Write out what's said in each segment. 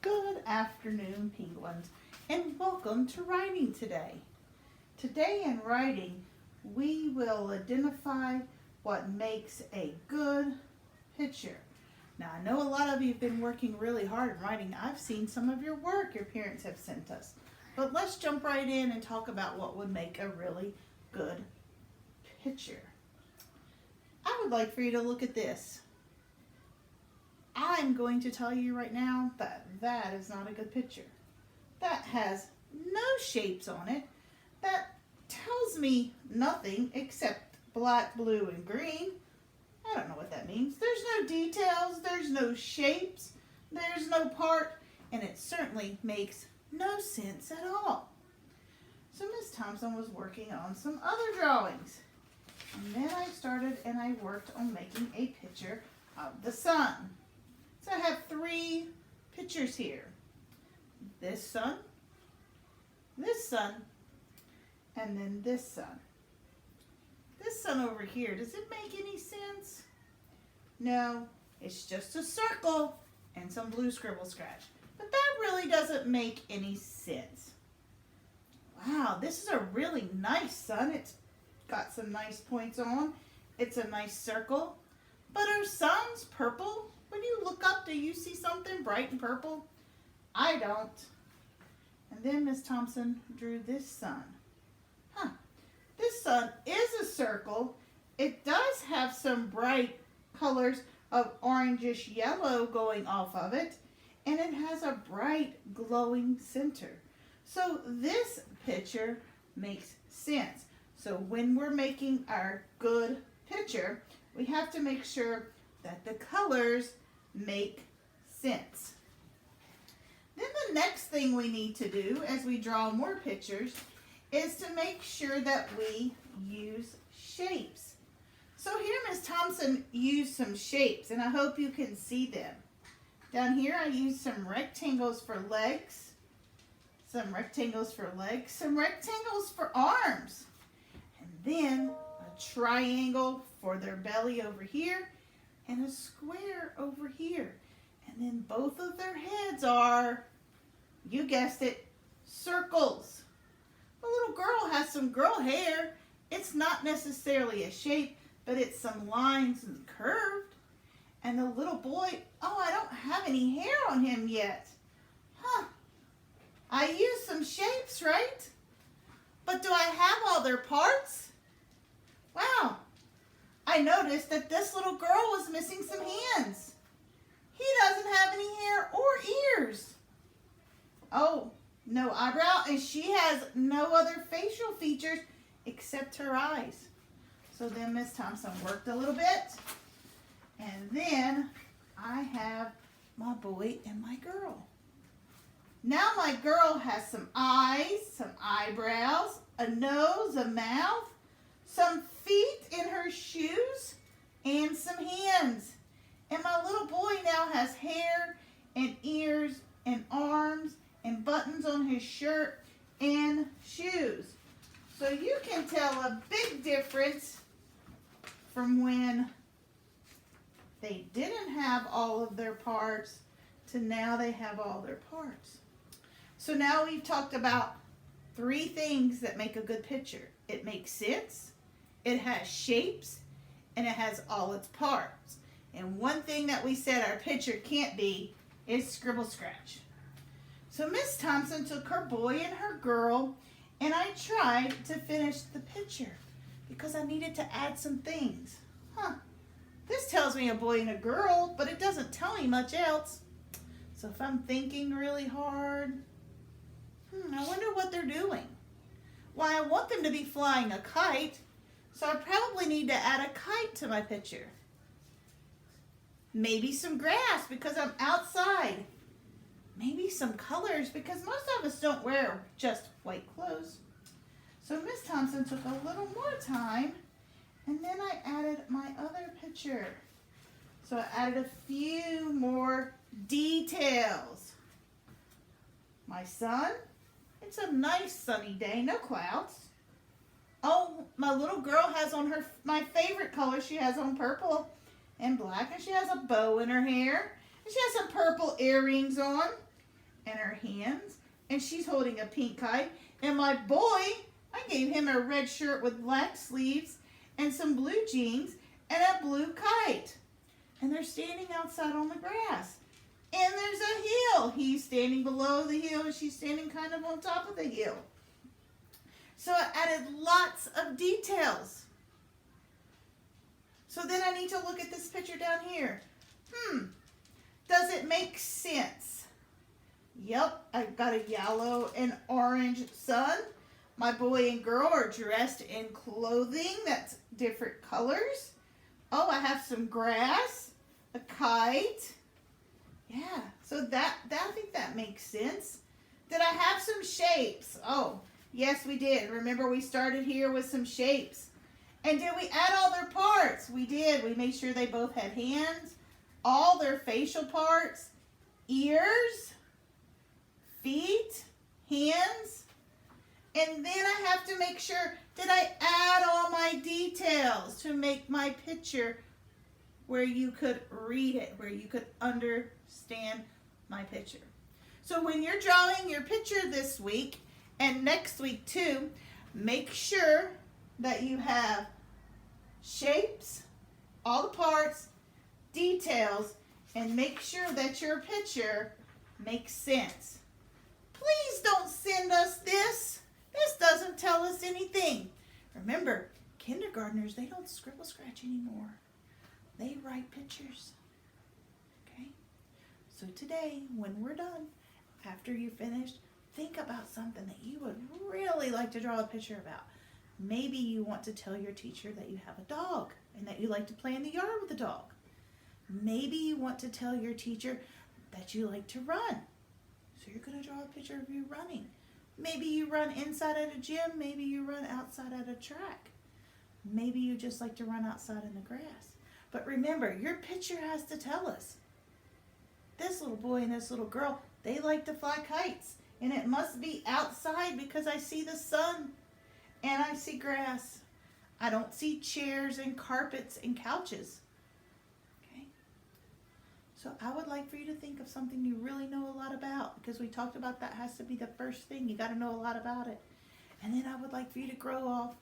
Good afternoon, penguins, and welcome to writing today. Today in writing, we will identify what makes a good picture. Now, I know a lot of you have been working really hard in writing. I've seen some of your work your parents have sent us. But let's jump right in and talk about what would make a really good picture. I would like for you to look at this. I'm going to tell you right now that that is not a good picture. That has no shapes on it. That tells me nothing except black, blue, and green. I don't know what that means. There's no details, there's no shapes, there's no part, and it certainly makes no sense at all. So Miss Thompson was working on some other drawings. And then I started and I worked on making a picture of the sun. So I have three pictures here. This sun, and then this sun. This sun over here, does it make any sense? No, it's just a circle and some blue scribble scratch. But that really doesn't make any sense. Wow, this is a really nice sun. It's got some nice points on. It's a nice circle. But are suns purple? When you look up, do you see something bright and purple? I don't. And then Miss Thompson drew this sun. This sun is a circle. It does have some bright colors of orangish yellow going off of it. And it has a bright glowing center. So this picture makes sense. So when we're making our good picture, we have to make sure that the colors make sense. Then the next thing we need to do as we draw more pictures is to make sure that we use shapes. So here Miss Thompson used some shapes, and I hope you can see them. Down here I used some rectangles for legs, some rectangles for arms, and then a triangle for their belly over here, and a square over here. And then both of their heads are, you guessed it, circles. The little girl has some girl hair. It's not necessarily a shape, but it's some lines and curved. And the little boy, oh, I don't have any hair on him yet. I used some shapes, right? But do I have all their parts? Wow. I noticed that this little girl was missing some hands. He doesn't have any hair or ears. Oh, no eyebrow, and she has no other facial features except her eyes. So then Miss Thompson worked a little bit, and then I have my boy and my girl. Now my girl has some eyes, some eyebrows, a nose, a mouth, some feet in her shoes, and some hands. And my little boy now has hair and ears and arms and buttons on his shirt and shoes. So you can tell a big difference from when they didn't have all of their parts to now they have all their parts. So now we've talked about three things that make a good picture. It makes sense, it has shapes, and it has all its parts. And one thing that we said our picture can't be is scribble scratch. So Miss Thompson took her boy and her girl, and I tried to finish the picture because I needed to add some things. This tells me a boy and a girl, but it doesn't tell me much else. So if I'm thinking really hard, I wonder what they're doing. Well, I want them to be flying a kite, so I probably need to add a kite to my picture. Maybe some grass because I'm outside. Maybe some colors because most of us don't wear just white clothes. So Miss Thompson took a little more time, and then I added my other picture. So I added a few more details. My sun, it's a nice sunny day, no clouds. Oh, my little girl has on my favorite color. She has on purple and black, and she has a bow in her hair. And she has some purple earrings on. and her hands, and she's holding a pink kite. And my boy, I gave him a red shirt with black sleeves and some blue jeans and a blue kite. And they're standing outside on the grass. And there's a hill. He's standing below the hill and she's standing kind of on top of the hill. So I added lots of details. So then I need to look at this picture down here. Does it make sense? Yep, I've got a yellow and orange sun. My boy and girl are dressed in clothing that's different colors. Oh, I have some grass, a kite. Yeah, so I think that makes sense. Did I have some shapes? Oh, yes, we did. Remember, we started here with some shapes. And did we add all their parts? We did. We made sure they both had hands, all their facial parts, ears, feet, hands. And then I have to make sure, did I add all my details to make my picture where you could read it, where you could understand my picture? So when you're drawing your picture this week and next week too, make sure that you have shapes, all the parts, details, and make sure that your picture makes sense. Please don't send us this. This doesn't tell us anything. Remember, kindergartners, they don't scribble scratch anymore. They write pictures. Okay? So today, when we're done, after you finished, think about something that you would really like to draw a picture about. Maybe you want to tell your teacher that you have a dog and that you like to play in the yard with the dog. Maybe you want to tell your teacher that you like to run. So you're going to draw a picture of you running. Maybe you run inside at a gym. Maybe you run outside at a track. Maybe you just like to run outside in the grass. But remember, your picture has to tell us. This little boy and this little girl, they like to fly kites. And it must be outside because I see the sun and I see grass. I don't see chairs and carpets and couches. Okay? So I would like for you to think of something you really know a lot about, because we talked about that has to be the first thing. You got to know a lot about it. And then I would like for you to grow off,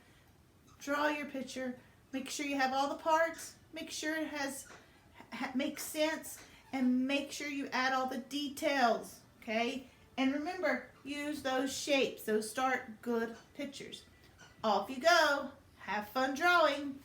draw your picture, make sure you have all the parts, make sure it makes sense, and make sure you add all the details, okay? And remember, use those shapes. Those start good pictures. Off you go. Have fun drawing.